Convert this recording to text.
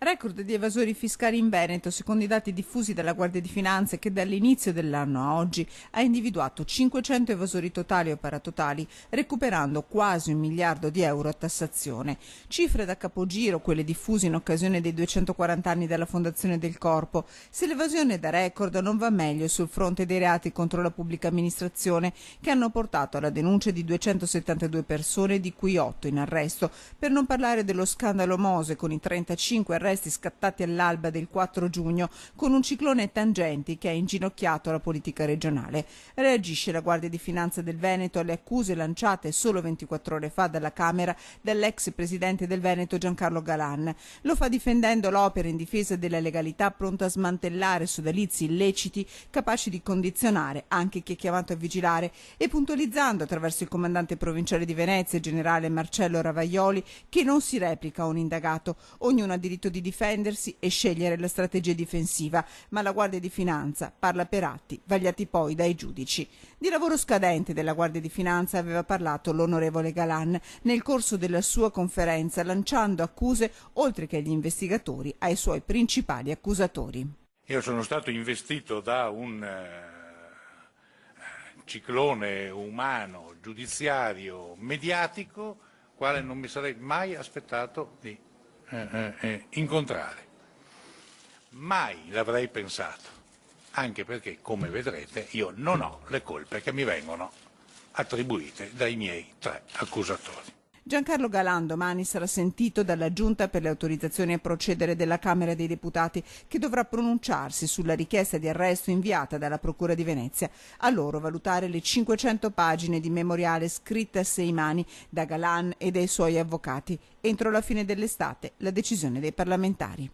Record di evasori fiscali in Veneto, secondo i dati diffusi dalla Guardia di Finanza, che dall'inizio dell'anno a oggi ha individuato 500 evasori totali o paratotali, recuperando quasi 1 miliardo di euro a tassazione. Cifre da capogiro, quelle diffuse in occasione dei 240 anni della fondazione del Corpo. Se l'evasione da record non va meglio sul fronte dei reati contro la pubblica amministrazione, che hanno portato alla denuncia di 272 persone, di cui 8 in arresto, per non parlare dello scandalo Mose, con i 35 arresti scattati all'alba del 4 giugno con un ciclone tangenti che ha inginocchiato la politica regionale. Reagisce la Guardia di Finanza del Veneto alle accuse lanciate solo 24 ore fa dalla Camera dall'ex presidente del Veneto Giancarlo Galan. Lo fa difendendo l'opera in difesa della legalità, pronta a smantellare sodalizi illeciti capaci di condizionare anche chi è chiamato a vigilare, e puntualizzando attraverso il comandante provinciale di Venezia, generale Marcello Ravaioli, che non si replica un indagato. Ognuno ha diritto di difendersi e scegliere la strategia difensiva, ma la Guardia di Finanza parla per atti, vagliati poi dai giudici. Di lavoro scadente della Guardia di Finanza aveva parlato l'onorevole Galan nel corso della sua conferenza, lanciando accuse, oltre che agli investigatori, ai suoi principali accusatori. Io sono stato investito da un ciclone umano, giudiziario, mediatico, quale non mi sarei mai aspettato di incontrare. Mai l'avrei pensato, anche perché, come vedrete, io non ho le colpe che mi vengono attribuite dai miei 3 accusatori. Giancarlo Galan domani sarà sentito dalla Giunta per le autorizzazioni a procedere della Camera dei Deputati, che dovrà pronunciarsi sulla richiesta di arresto inviata dalla Procura di Venezia. A loro valutare le 500 pagine di memoriale scritte a 6 mani da Galan e dai suoi avvocati. Entro la fine dell'estate la decisione dei parlamentari.